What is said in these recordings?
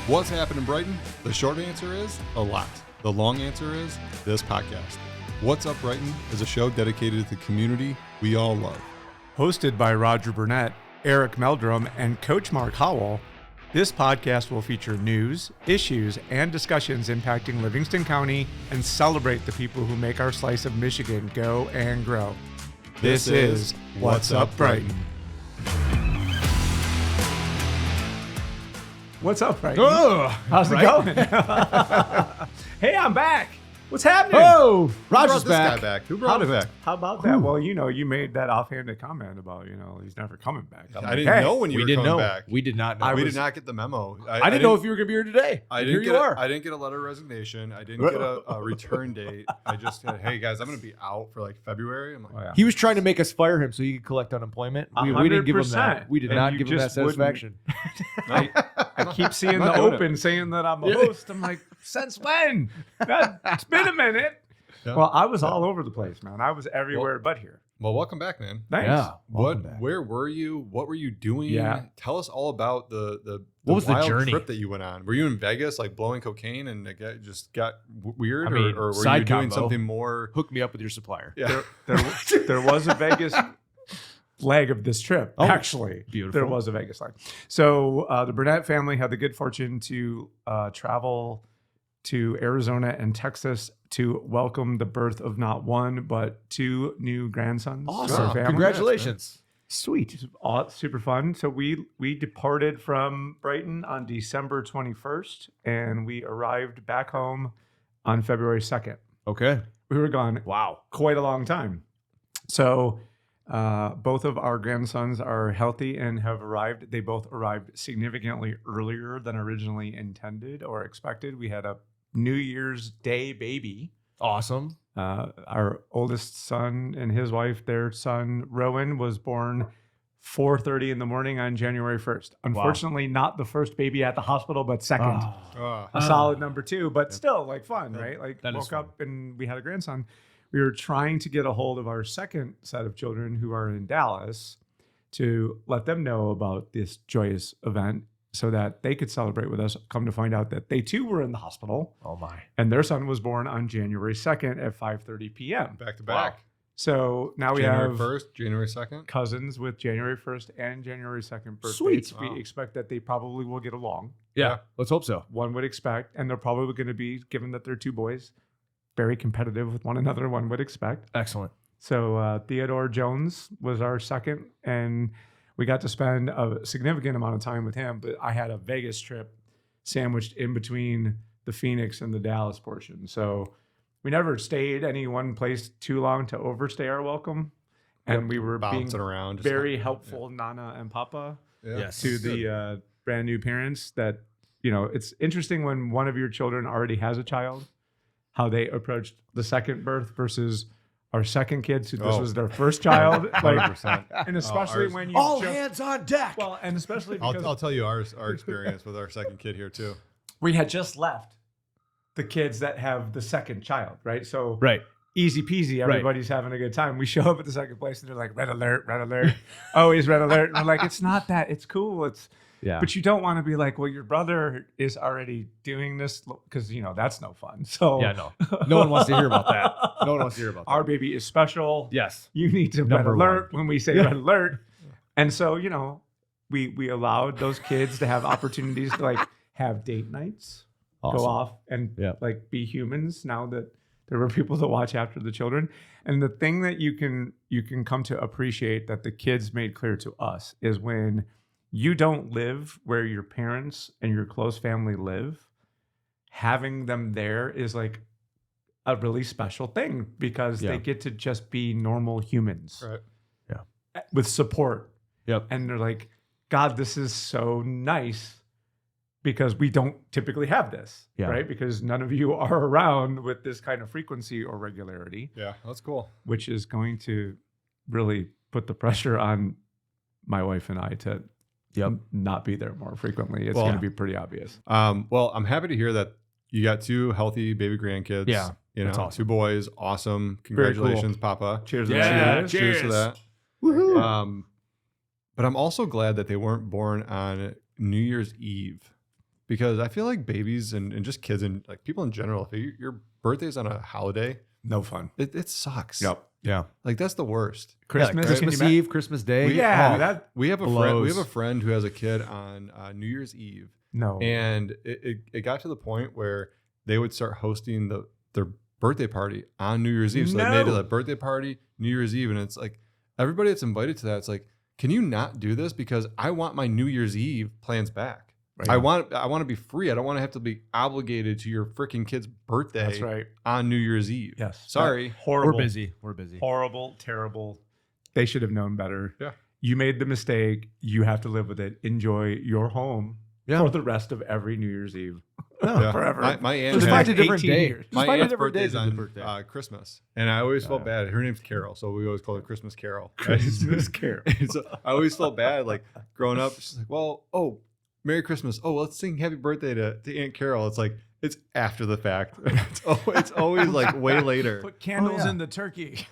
What's happening, Brighton? The short answer is a lot. The long answer is this podcast. What's Up, Brighton is a show dedicated to the community we all love. Hosted by Roger Burnett, Eric Meldrum, and Coach Mark Howell, this podcast will feature news, issues, and discussions impacting Livingston County and celebrate the people who make our slice of Michigan go and grow. This is What's Up, Brighton. What's up, Brighton? Oh, how's it going? Hey, I'm back. What's happening? Oh, Who brought Roger's this back. guy back? Who brought him back? How about that? Well, you made that offhanded comment about, he's never coming back. I didn't know when you We were didn't coming know. back. We did not know. We did not get the memo. I didn't know if you were going to be here today. I Here didn't you get are. I didn't get a letter of resignation. I didn't get a return date. I just said, hey guys, I'm going to be out for like February. I'm like, Oh, yeah. He was trying to make us fire him so he could collect unemployment. We didn't give him 100%. that. We did And not you give him that just wouldn't. satisfaction. I keep seeing I'm the not doing open saying that I'm a host. I'm like, since when? It's been a minute. Yeah. Well, I was all over the place, man. I was everywhere but here. well, welcome back, man. Thanks. Yeah. Welcome back. Where were you? What were you doing? Yeah. Tell us all about the What was the wild journey? trip that you went on. Were you in Vegas, like blowing cocaine, and it just got weird, I mean, or were side you doing combo. something more? Hook me up with your supplier. Yeah. There was a Vegas leg of this trip, Oh, actually. beautiful. There was a Vegas leg. So the Burnett family had the good fortune to travel to Arizona and Texas to welcome the birth of not one, but two new grandsons. to our Awesome. family. Congratulations. Sweet. Super fun. So we departed from Brighton on December 21st, and we arrived back home on February 2nd. Okay. We were gone Wow. quite a long time. So both of our grandsons are healthy and have arrived. They both arrived significantly earlier than originally intended or expected. We had a New Year's Day baby. Awesome. Our oldest son and his wife, their son Rowan, was born 4:30 in the morning on January 1st. Unfortunately, not the first baby at the hospital, but second. A solid number two, but still like fun, right? Like That is woke fun. up and we had a grandson. We were trying to get a hold of our second set of children who are in Dallas to let them know about this joyous event so that they could celebrate with us. Come to find out that they too were in the hospital, Oh, my. and their son was born on January 2nd at 5:30 p.m. Back to back. So now we January have 1st, January 2nd. cousins with January 1st and January 2nd birth Sweet. dates. Wow. We expect that they probably will get along. Yeah. Let's hope so. One would expect, and they're probably going to be, given that they're two boys, very competitive with one another, one would expect. Excellent. So Theodore Jones was our second, and we got to spend a significant amount of time with him, but I had a Vegas trip sandwiched in between the Phoenix and the Dallas portion. So we never stayed any one place too long to overstay our welcome. And we were being Bouncing around. just very like- helpful, Nana and Papa, Yeah. Yes. to the brand new parents that, it's interesting when one of your children already has a child, how they approached the second birth versus our second kid, so this Oh. was their first child. Like, 100%. and especially ours- when you All just- hands on deck. well, and especially because I'll tell you our experience with our second kid here too. we had just left the kids that have the second child, right? So Right. easy peasy, everybody's having a good time. We show up at the second place and they're like, red alert, always red alert. And we're like, it's not that, it's cool. Yeah. But you don't want to be like, well, your brother is already doing this because, that's no fun. So Yeah, no. No one wants to hear about that. No one wants to hear about that. our baby is special. Yes. You need to Number red alert when we say red alert. And so, we allowed those kids to have opportunities to like have date nights, go off and Yeah. like be humans now that there were people to watch after the children. And the thing that you can come to appreciate that the kids made clear to us is when you don't live where your parents and your close family live, having them there is like a really special thing because Yeah. they get to just be normal humans Right. with support. Yep. And they're like, God, this is so nice because we don't typically have this, Yeah. right? Because none of you are around with this kind of frequency or regularity, Yeah, that's cool. which is going to really put the pressure on my wife and I to not be there more frequently. It's going to be pretty obvious. Well, I'm happy to hear that you got two healthy baby grandkids. Yeah, that's awesome. Two boys. Awesome. Very cool. Congratulations, Papa. Cheers. Yeah. Cheers. Cheers to Cheers. that. Woohoo. But I'm also glad that they weren't born on New Year's Eve because I feel like babies and just kids and like people in general, if your birthday's on a holiday, No fun. it sucks. Yep. Yeah. Like that's the worst. Christmas, Christmas Eve, Christmas Day. We have a friend. blows. We have a friend who has a kid on New Year's Eve, No. and it got to the point where they would start hosting their birthday party on New Year's Eve. So they made it a birthday party New Year's Eve, and it's like everybody that's invited to that. It's like, can you not do this? Because I want my New Year's Eve plans back. Right. I want to be free. I don't want to have to be obligated to your freaking kid's birthday. That's right. On New Year's Eve. Yes. Sorry. Horrible. We're busy. Horrible, terrible. They should have known better. Yeah. You made the mistake. You have to live with it. Enjoy your home for the rest of every New Year's Eve. Yeah. Forever. My aunt Just find a different 18 day. years. My Find a aunt's different birthday's days as a on birthday. Christmas, and I always felt bad. Her name's Carol, so we always call her Christmas Carol. Christmas Carol. So I always felt bad, like growing up. She's like, "Well, Merry Christmas. Oh, let's sing Happy Birthday to Aunt Carol." It's like it's after the fact. It's always like way later. Put candles in the turkey.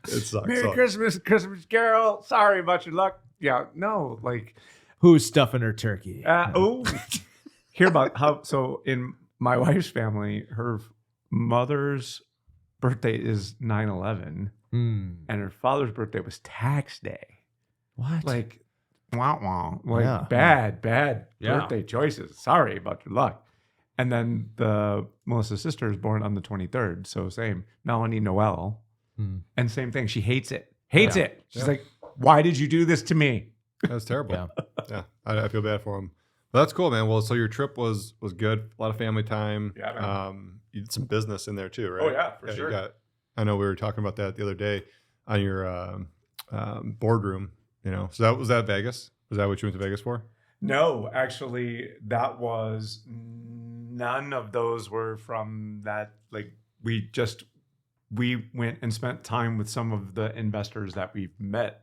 It sucks. Merry Christmas, Christmas Carol. Sorry about your luck. Yeah, no, like Who's stuffing her turkey? Hear about how? So in my wife's family, her mother's birthday is 9/11, and her father's birthday was tax day. What? Like, wow, like Yeah. bad Yeah. birthday choices. Sorry about your luck. And then Melissa's sister is born on the 23rd, so same. Melanie Noel, and same thing. She hates it. It. She's like, "Why did you do this to me?" That's terrible. Yeah. I feel bad for him. But that's cool, man. Well, so your trip was good. A lot of family time. Yeah, man. You did some business in there too, right? Oh yeah, for sure. I know we were talking about that the other day on your boardroom. So was that Vegas? Was that what you went to Vegas for? No, actually, that was none of those were from that. Like we went and spent time with some of the investors that we've met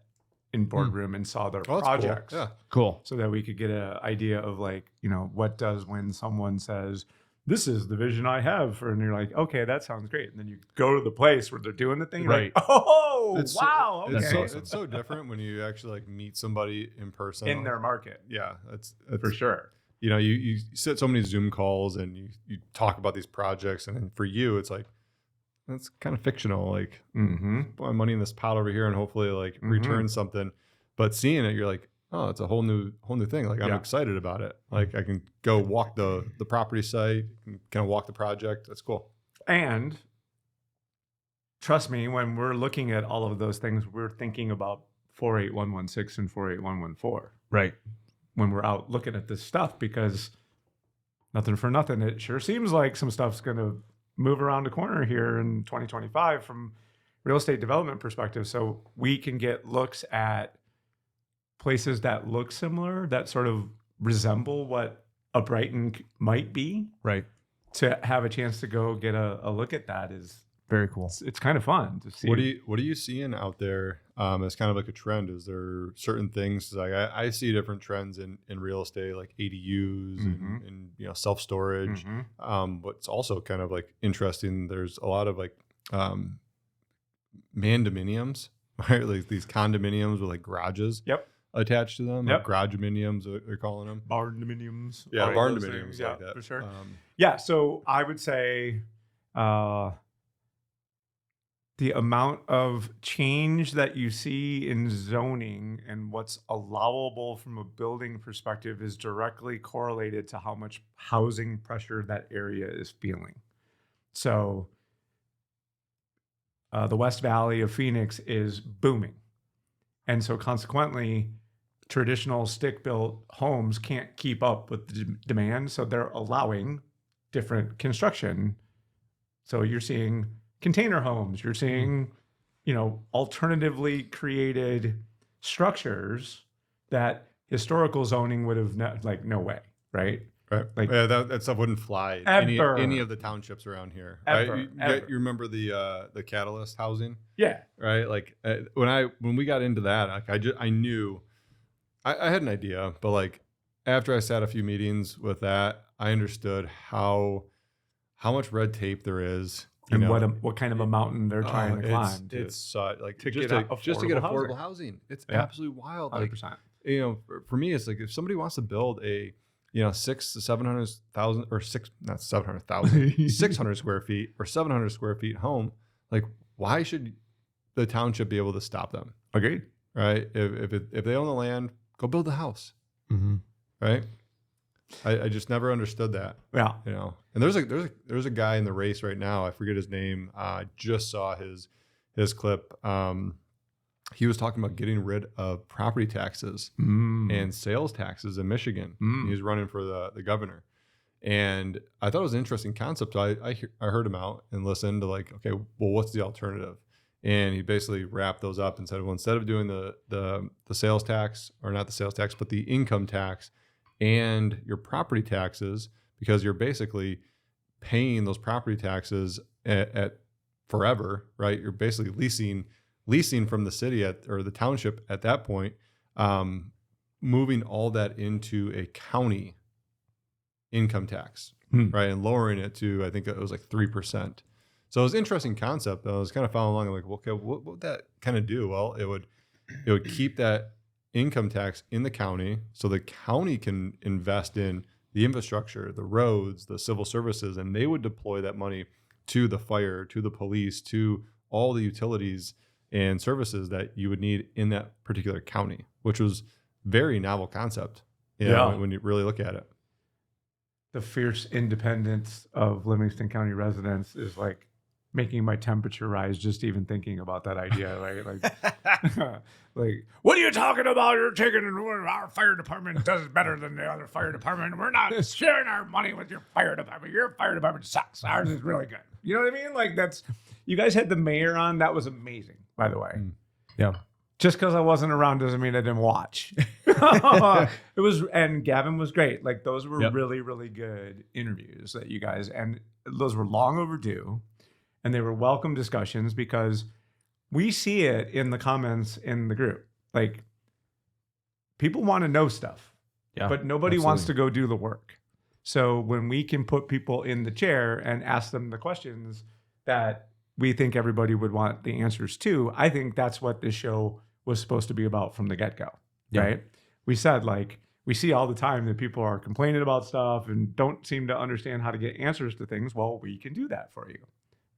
in boardroom and saw their projects. Cool. Yeah. Cool. So that we could get an idea of like, what does when someone says, "This is the vision I have for," and you're like, "Okay, that sounds great." And then you go to the place where they're doing the thing, Right. Like, "Oh, It's wow, It's okay." so, it's so different when you actually like meet somebody in person. In their market, Yeah. That's for sure. You sit so many Zoom calls and you talk about these projects, and then for you, it's like, that's kind of fictional. Like, put my money in this pot over here and hopefully like return something. But seeing it, you're like, oh, it's a whole new thing. Like, I'm excited about it. Like, I can go walk the property site, kind of walk the project. That's cool. And trust me, when we're looking at all of those things, we're thinking about 48116 and 48114 Right. when we're out looking at this stuff, because nothing for nothing, it sure seems like some stuff's going to move around the corner here in 2025 from real estate development perspective. So we can get looks at places that look similar, that sort of resemble what a Brighton might be. Right. to have a chance to go get a look at that is very cool. It's kind of fun to see. What are you seeing out there as kind of like a trend? Is there certain things like I see different trends in real estate, like ADUs and self-storage. But it's also kind of like interesting. There's a lot of like mandominiums, right? Like these condominiums with like garages. Yep. Attached to them. Yep. Like garage dominiums, they're calling them. Barn dominiums. Yeah, all barn those dominiums things. like Yeah, that. for sure. Yeah, so I would say the amount of change that you see in zoning and what's allowable from a building perspective is directly correlated to how much housing pressure that area is feeling. So the West Valley of Phoenix is booming. And so consequently, traditional stick-built homes can't keep up with the demand, so they're allowing different construction. So you're seeing container homes, you're seeing, alternatively created structures that historical zoning would have no way, right? Right. Like that stuff wouldn't fly in any of the townships around here. Ever, right? You remember the Catalyst housing? Yeah. Right. Like when we got into that, like I knew I had an idea, but like after I sat a few meetings with that, I understood how much red tape there is. And what kind of a mountain they're trying to climb. It's like to just get to get affordable housing. It's absolutely wild. 100%. for me, it's like if somebody wants to build a 600 to 700,000 or 600 square feet or 700 square feet home, like why should the township be able to stop them? Agreed. Right? If they own the land, go build the house. Mm-hmm. Right? I just never understood that. Yeah. And there's a guy in the race right now. I forget his name. I just saw his clip. He was talking about getting rid of property taxes and sales taxes in Michigan. He was running for the governor. And I thought it was an interesting concept. So I heard him out and listened to like, okay, well, what's the alternative? And he basically wrapped those up and said, well, instead of doing the sales tax, or not the sales tax, but the income tax and your property taxes, because you're basically paying those property taxes at forever, right? You're basically leasing from the city or the township at that point, moving all that into a county income tax, right? And lowering it to, I think it was like 3%. So it was an interesting concept. I was kind of following along, like, okay, what would that kind of do? Well, it would keep that income tax in the county, so the county can invest in the infrastructure, the roads, the civil services, and they would deploy that money to the fire, to the police, to all the utilities and services that you would need in that particular county, which was very novel concept. When you really look at it. The fierce independence of Livingston County residents is like making my temperature rise just even thinking about that idea. Right? Like, what are you talking about? You're taking our fire department does better than the other fire department. We're not sharing our money with your fire department. Your fire department sucks. Ours is really good. You know what I mean? Like you guys had the mayor on. That was amazing, by the way. Yeah. Just because I wasn't around doesn't mean I didn't watch. It was, and Gavin was great. Like those were really, really good interviews that you guys, and those were long overdue, and they were welcome discussions because we see it in the comments in the group. Like people want to know stuff, but nobody wants to go do the work. So when we can put people in the chair and ask them the questions that we think everybody would want the answers to, I think that's what this show was supposed to be about from the get-go, right? We said, like, we see all the time that people are complaining about stuff and don't seem to understand how to get answers to things. Well, we can do that for you,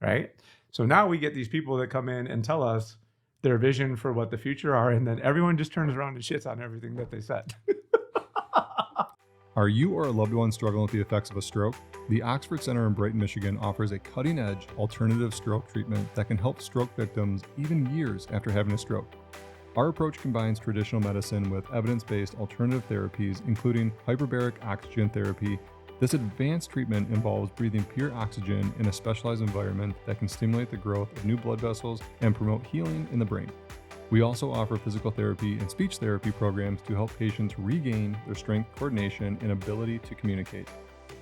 right? So now we get these people that come in and tell us their vision for what the future are, and then everyone just turns around and shits on everything that they said. Are you or a loved one struggling with the effects of a stroke? The Oxford Center in Brighton, Michigan offers a cutting-edge alternative stroke treatment that can help stroke victims even years after having a stroke. Our approach combines traditional medicine with evidence-based alternative therapies, including hyperbaric oxygen therapy. This advanced treatment involves breathing pure oxygen in a specialized environment that can stimulate the growth of new blood vessels and promote healing in the brain. We also offer physical therapy and speech therapy programs to help patients regain their strength, coordination, and ability to communicate.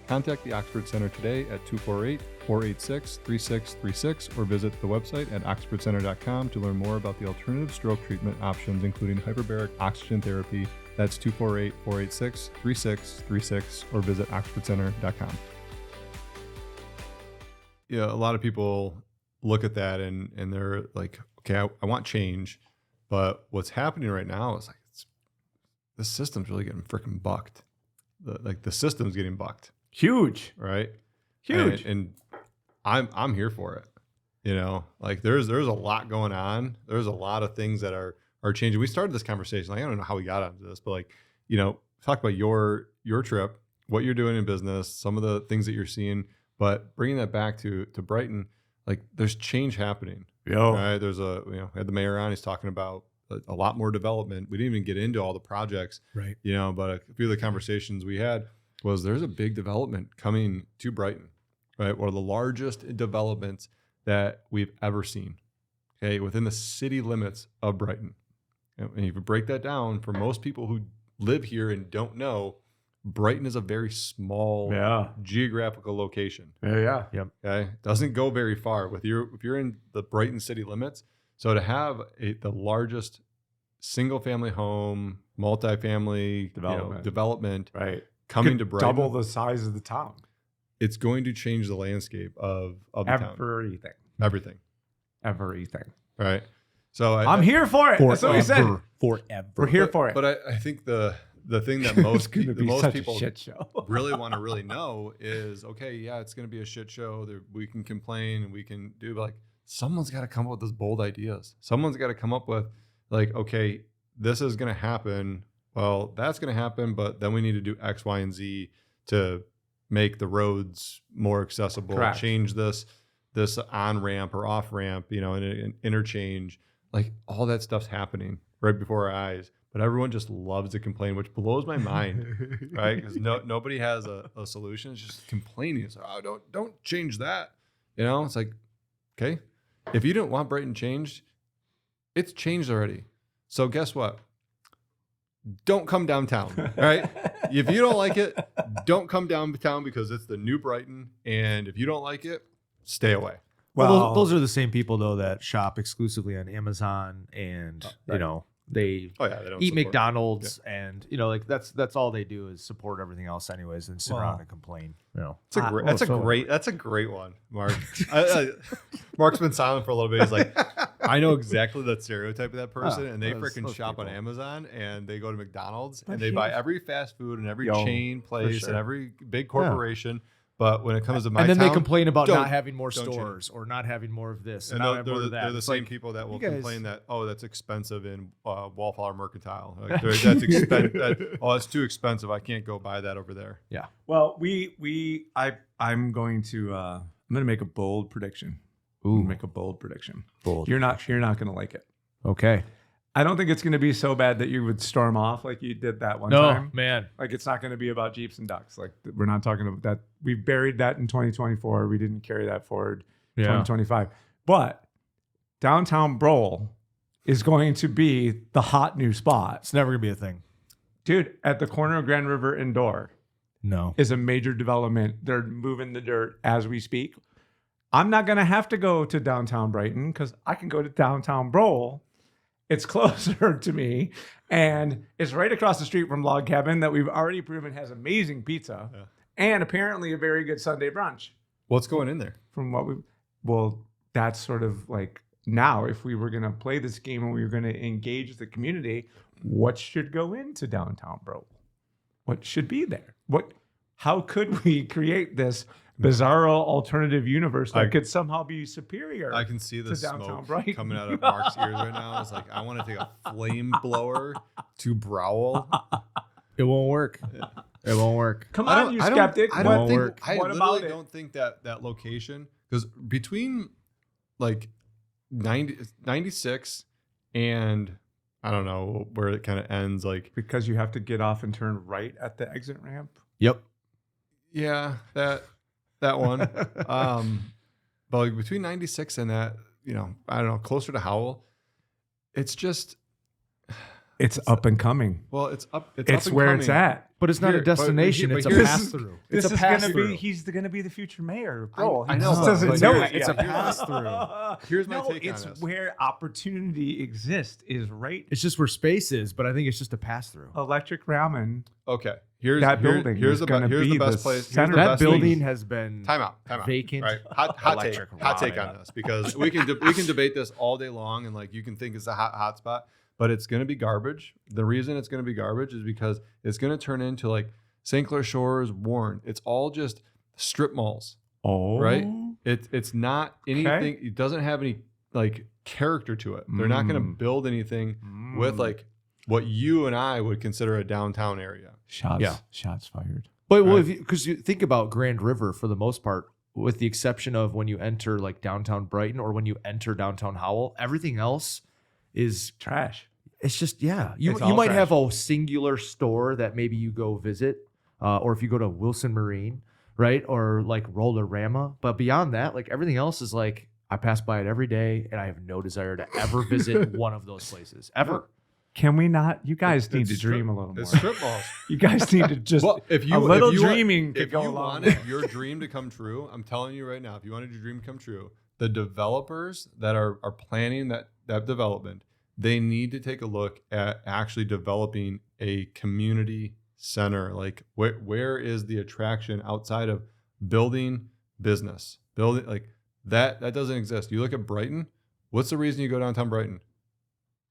Contact the Oxford Center today at 248-486-3636 or visit the website at oxfordcenter.com to learn more about the alternative stroke treatment options, including hyperbaric oxygen therapy. That's 248-486-3636 or visit oxfordcenter.com. Yeah, a lot of people look at that and they're like, okay, I want change, but what's happening right now is like this system's really getting freaking bucked. The system's getting bucked. Huge, right? Huge, and I'm here for it. Like there's a lot going on. There's a lot of things that are changing. We started this conversation. Like, I don't know how we got onto this, but like, talk about your trip, what you're doing in business, some of the things that you're seeing, but bringing that back to Brighton, like there's change happening. Right? There's we had the mayor on. He's talking about a lot more development. We didn't even get into all the projects, right? But a few of the conversations we had was there's a big development coming to Brighton, right? One of the largest developments that we've ever seen, okay, within the city limits of Brighton. And if you break that down, for most people who live here and don't know, Brighton is a very small geographical location. Yep. Okay, doesn't go very far. If you're in the Brighton city limits, so to have the largest single-family home, multifamily development, right, coming to Brighton, double the size of the town. It's going to change the landscape of the town. Everything. Everything. Right. So I'm here for it. That's what we said. Forever. We're here for it. But I think the thing that It's most going to be most such people a shit show. really want to really know is, okay, yeah, it's going to be a shit show. We can complain and we can do, but like, someone's got to come up with those bold ideas. Someone's got to come up with like, okay, this is going to happen. Well, that's going to happen, but then we need to do X, Y, and Z to make the roads more accessible. Correct. Change this on ramp or off ramp, and an interchange. Like, all that stuff's happening right before our eyes. But everyone just loves to complain, which blows my mind, right? Because nobody has a solution. It's just complaining. It's like, oh, don't change that. It's like, okay, if you didn't want Brighton changed, it's changed already. So guess what? Don't come downtown, right? If you don't like it, don't come downtown because it's the new Brighton. And if you don't like it, stay away. Well, those are the same people though that shop exclusively on Amazon and right. they they don't eat support. McDonald's and like that's all they do is support everything else anyways and sit around and complain. That's a great one, Mark. Mark's been silent for a little bit. He's like, I know exactly that stereotype of that person, and they freaking shop on Amazon and they go to McDonald's and they buy every fast food and every chain place and every big corporation. But when it comes to my and then town, they complain about not having more stores change. or not having more of this and not having more of that. They're the It's same like, people that will guys- complain that, oh, that's expensive in Wallflower Mercantile. Like, that's expensive. Oh, it's too expensive. I can't go buy that over there. Yeah. Well, I'm going to make a bold prediction. Make a bold prediction. Bold. You're not going to like it. Okay. I don't think it's going to be so bad that you would storm off like you did that one time. No, man. Like, it's not going to be about Jeeps and ducks. Like, we're not talking about that. We buried that in 2024. We didn't carry that forward 2025. But downtown Broll is going to be the hot new spot. It's never gonna be a thing. Dude, at the corner of Grand River and Door No. is a major development. They're moving the dirt as we speak. I'm not going to have to go to downtown Brighton because I can go to downtown Broll. It's closer to me, and it's right across the street from Log Cabin that we've already proven has amazing pizza and apparently a very good Sunday brunch. What's going in there? From what that's sort of like, now if we were going to play this game and we were going to engage the community, what should go into downtown Broll? What should be there? How could we create this bizarro alternative universe that could somehow be superior? I can see the downtown smoke Brighton. coming out of Mark's ears right now. It's like, I want to take a flame blower to Browl. It won't work. It won't work. Come on, you skeptic. I literally don't think that location, because between like 96 and I don't know where it kind of ends, like, Because you have to get off and turn right at the exit ramp. Yep. yeah, that one. But like between 96 and that, I don't know, closer to Howell, it's just, It's up and coming. well, it's up. It's up and where coming. it's at. But it's not Here- a destination. but It's a here's- pass through. This It's a is pass gonna through. be. He's going to be the future mayor. I Bro, he know, just but doesn't know it It's yet. a pass through. Here's my No, take on it's this. where opportunity exists. Is right. It's just where space is, but I think it's just a pass through. Electric ramen. Okay, That building Here's is the gonna here's be the best the place. Here's center the of That best building thing. has been Time out. vacant. Right, hot take. Electric Hot take ramen. on this, because we can debate this all day long, and like you can think it's a hot spot, but it's going to be garbage. The reason it's going to be garbage is because it's going to turn into like St. Clair Shores, Warren. It's all just strip malls. Oh, Right? It's not anything. It doesn't have any like character to it. They're not going to build anything with like what you and I would consider a downtown area. Shots fired. But well, Right. because you think about Grand River for the most part, with the exception of when you enter like downtown Brighton or when you enter downtown Howell, everything else is Trash. it's just You It's all might trash. have a singular store that maybe you go visit, or if you go to Wilson Marine, right, or like Rollerama. But beyond that, like everything else is like I pass by it every day, and I have no desire to ever visit one of those places ever. Can we not? You guys need It's to dream a little more. It's strip malls. You guys need to just Well, if you a little if you want- dreaming could if go you a long wanted way. your dream to come true, I'm telling you right now, if you wanted your dream to come true, the developers that are planning that development, they need to take a look at actually developing a community center. Like where is the attraction outside of building business? Building like that doesn't exist. You look at Brighton. What's the reason you go downtown Brighton?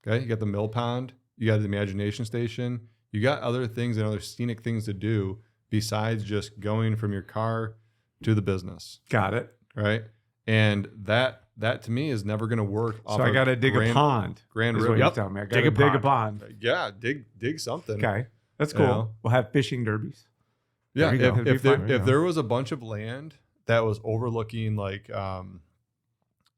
Okay, you got the mill pond, you got the imagination station, you got other things and other scenic things to do besides just going from your car to the business. Got it. Right, and that to me is never going to work. So I got to dig a pond. Grand Is River. what you're telling me. I got to dig a pond. Yeah, dig something. Okay, that's cool. You know? We'll have fishing derbies. Yeah, if There there was a bunch of land that was overlooking like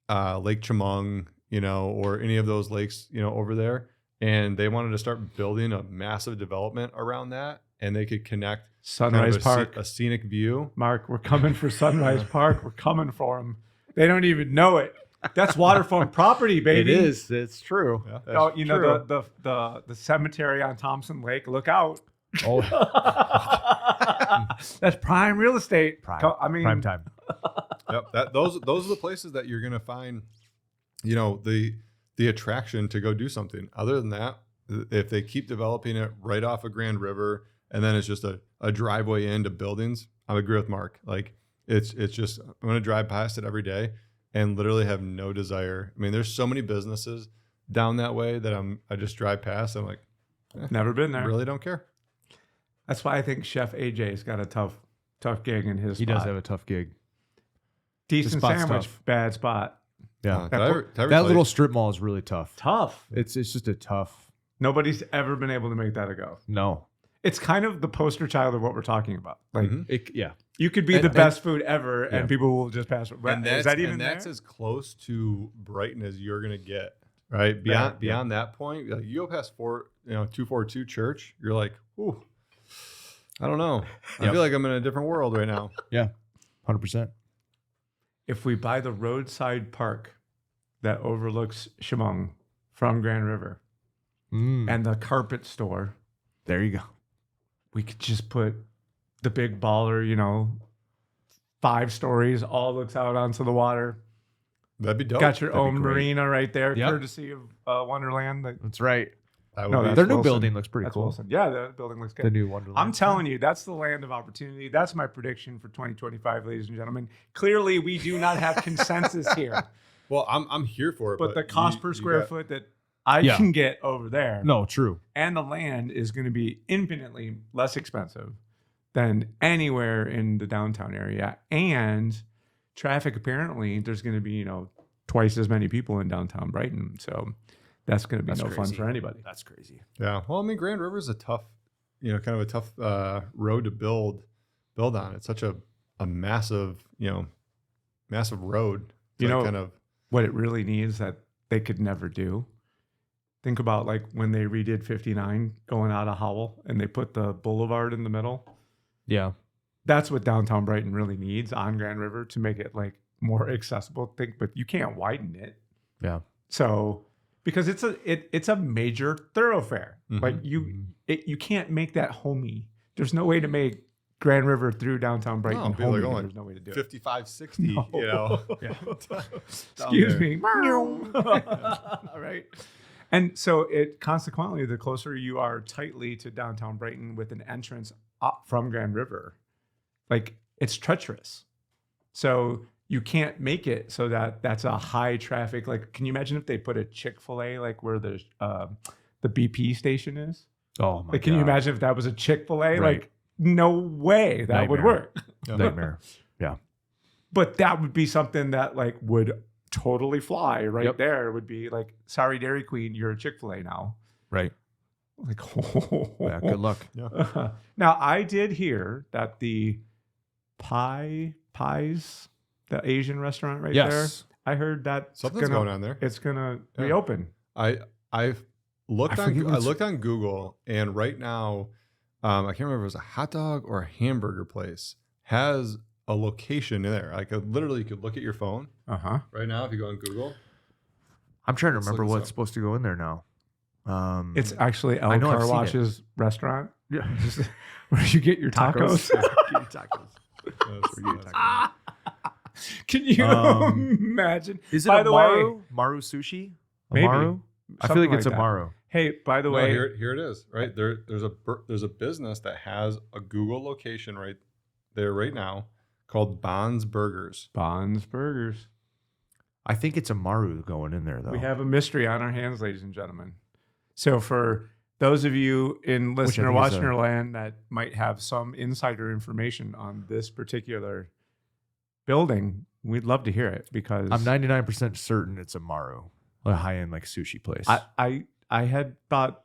Lake Chemung, you know, or any of those lakes, you know, over there, and they wanted to start building a massive development around that, and they could connect Sunrise Park, a scenic view. Mark, we're coming for Sunrise Park. We're coming for them. They don't even know it. That's waterfront property, baby. It is. It's true. Yeah, Oh, you know the cemetery on Thompson Lake. Look out. Oh, That's prime real estate. prime time. Yep, those are the places that you're gonna find, you know, the attraction to go do something. Other than that, if they keep developing it right off of Grand River, and then it's just a driveway into buildings, I agree with Mark. Like it's just I'm gonna drive past it every day and literally have no desire. I mean, there's so many businesses down that way that I just drive past. I'm like, Never been there. Really don't care. That's why I think Chef AJ's got a tough gig in his He spot. does have a tough gig. Decent spot's sandwich, tough. bad spot. Yeah, That little strip mall is really tough. Tough. It's just a tough. Nobody's ever been able to make that a go. No. It's kind of the poster child of what we're talking about. Like Yeah. you could be the best food ever, and people will just pass it. And Is that even that's there? as close to Brighton as you're gonna get. Right beyond that point, like you go past 242 Church, you're like, ooh, I don't know. I feel like I'm in a different world right now. Yeah, 100%. If we buy the roadside park that overlooks Chemung from Grand River and the carpet store, there you go. we could just put the big baller, 5 stories, all looks out onto the water. That'd be dope. Got your That'd be own great. marina right there, Yep. courtey of Wonderland. That's right. That would No, be- that's Their new Wilson. building looks pretty That's cool. Wilson. Yeah, the building looks good. The new Wonderland. I'm telling you, that's the land of opportunity. That's my prediction for 2025, ladies and gentlemen. Clearly, we do not have consensus here, well, I'm here for it. but the cost per square got- foot that I can get over there, No, true. and the land is going to be infinitely less expensive than anywhere in the downtown area. And traffic, apparently, there's going to be, twice as many people in downtown Brighton. So that's going to be That's no fun crazy. for anybody. That's crazy. Yeah. Well, I mean, Grand River is a tough, kind of a tough road to build on. It's such a massive, massive road. You know, kind of what it really needs that they could never do. Think about like when they redid 59 going out of Howell and they put the boulevard in the middle. Yeah. That's what downtown Brighton really needs on Grand River to make it like more accessible. But you can't widen it. Yeah. So because it's a major thoroughfare. Mhm. Like you can't make that homey. There's no way to make Grand River through downtown Brighton No, people are homey. going There's no way to do it. 55, 60, No. Yeah. Excuse me. All right. And so it consequently, the closer you are tightly to downtown Brighton with an entrance up from Grand River, like it's treacherous. So you can't make it so that that's a high traffic. Like, can you imagine if they put a Chick-fil-A like where the BP station is? Oh my Like, can you God. imagine if that was a Chick-fil-A? Right. Like, no way that would Nightmare. work. Nightmare. Yeah. But that would be something that like would totally fly right Yep. there. It would be like, sorry, Dairy Queen, you're a Chick-fil-A now. Right. Like, Yeah. Good luck. Now I did hear that the Pies, the Asian restaurant right there, Yes. I heard that Something's going on there. It's gonna Yeah. reopen. I've looked I on forget I what's- looked on Google, and right now, I can't remember if it was a hot dog or a hamburger place has a location there. Like literally, you could look at your phone right now if you go on Google. I'm trying to Let's remember look this what's up. supposed to go in there now. It's actually I El know I've Car seen it. Wash's restaurant Yeah. where you get your tacos. Tacos. Can you Um, imagine? Is it By the way, Amaru? Maru Sushi? Maybe. Amaru? I feel Something like it's like that. Amaru. Hey, by the No, way, here it is. Right there's a business that has a Google location right there right now called Bonds Burgers. Bond's Burgers. I think it's a Maru going in there though. We have a mystery on our hands, ladies and gentlemen. So for those of you in listener watcher land that might have some insider information on this particular building, we'd love to hear it because I'm 99% certain it's a Maru, a high-end like sushi place. I had thought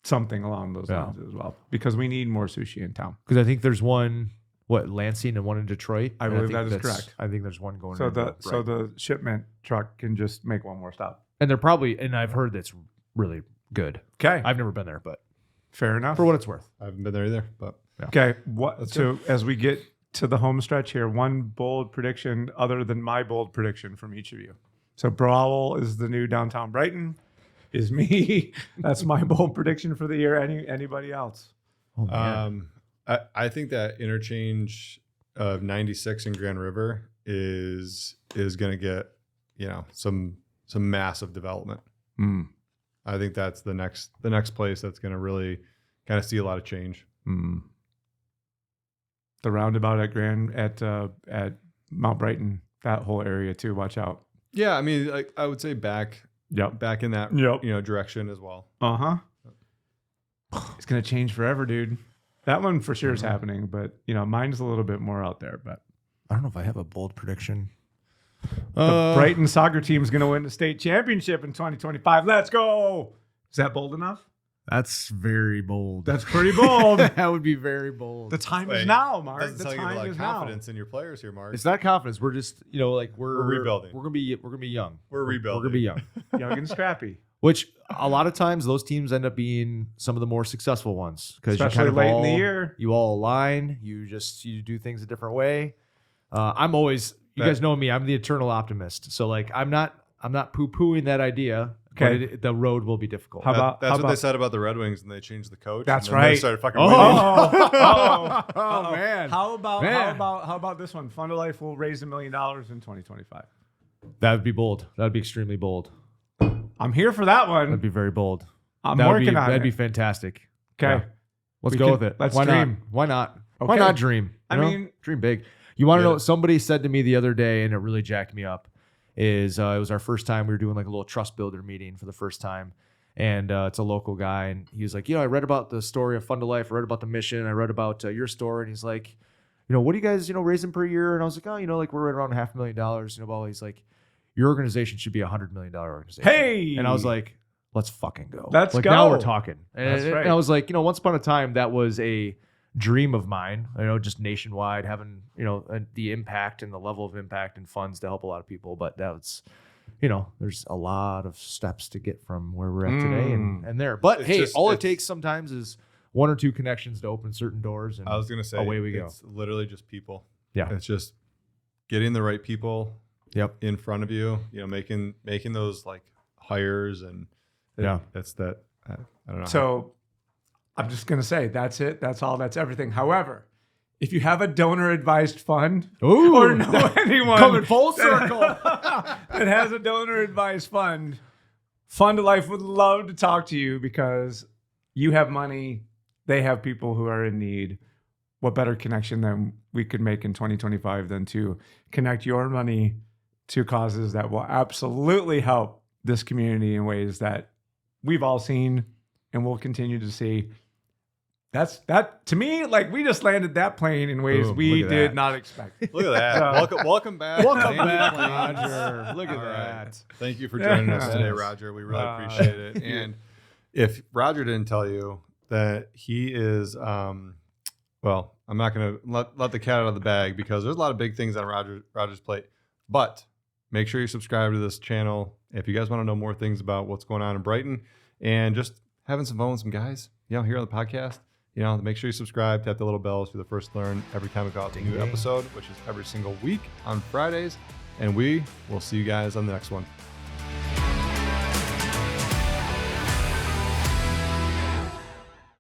something along those lines as well because we need more sushi in town. Because I think there's one, Lansing and one in Detroit. I believe that is correct. I think there's one going. So the shipment truck can just make one more stop. And they're probably, and I've heard that's really good. Okay, I've never been there, but fair enough for what it's worth. I haven't been there either, but okay. As we get to the home stretch here, one bold prediction other than my bold prediction from each of you. So Brawell is the new downtown Brighton. Is me. That's my bold prediction for the year. Anybody else? Oh, man. I think that interchange of 96 and Grand River is going to get, some massive development. I think that's the next place that's going to really kind of see a lot of change. The roundabout at Mount Brighton, that whole area too. Watch out. Yeah, I mean, like I would say back in that direction as well. It's going to change forever, dude. That one for sure is happening, but mine's a little bit more out there. But I don't know if I have a bold prediction. The Brighton soccer team is going to win the state championship in 2025. Let's go! Is that bold enough? That's very bold. That's pretty bold. That would be very bold. The time is now, Mark. Doesn't the tell time you is confidence now. in your players here, Mark. It's not confidence. We're just we're rebuilding. We're gonna be young. We're rebuilding. We're gonna be young, young and scrappy. Which a lot of times those teams end up being some of the more successful ones because especially late in the year, you all align. You do things a different way. I'm always you guys know me. I'm the eternal optimist. So I'm not poo-pooing that idea. Okay, but the road will be difficult. That's what they said about the Red Wings, and they changed the coach. That's and right. They started fucking winning. Oh man! How about this one? Fund of Life will raise $1 million in 2025. That would be bold. That would be extremely bold. I'm here for that one. That'd be very bold. I'm working on it. That'd be fantastic. Okay, let's go with it. Let's Why dream. Not? Why not? Okay. Why not dream? I mean, dream big. You want to know? Somebody said to me the other day, and it really jacked me up. It was our first time we were doing like a little trust builder meeting for the first time, and it's a local guy, and he was like, I read about the story of Fund of Life, I read about the mission, I read about your store, and he's like, what do you guys raising per year? And I was like, like we're right around $500,000. Blah. He's like, your organization should be $100 million organization. Hey, and I was like, let's fucking go. Let's go. Now we're talking. That's right. And I was like, once upon a time that was a dream of mine, just nationwide, having the impact and the level of impact and funds to help a lot of people. But that's there's a lot of steps to get from where we're at today and there. But it takes sometimes is one or two connections to open certain doors, and I was gonna say away we go. It's literally just people. Yeah, it's just getting the right people in front of you, making those like hires, and that's that. I don't know. So I'm just going to say that's it. That's all. That's everything. However, if you have a donor advised fund or know anyone coming full circle that has a donor advised fund, Fund of Life would love to talk to you because you have money. They have people who are in need. What better connection than we could make in 2025 than to connect your money to causes that will absolutely help this community in ways that we've all seen and will continue to see. That to me, we just landed that plane in ways we did not expect. Look at that. Welcome back. Welcome back, Roger. Look at that. Thank you for joining us today, Roger. We really appreciate it. And if Roger didn't tell you that he is, I'm not going to let the cat out of the bag because there's a lot of big things on Roger's plate. But make sure you subscribe to this channel if you guys want to know more things about what's going on in Brighton and just having some fun with some guys, here on the podcast. Make sure you subscribe, tap the little bell so you're the first to learn every time we go out with a new episode, which is every single week on Fridays. And we will see you guys on the next one.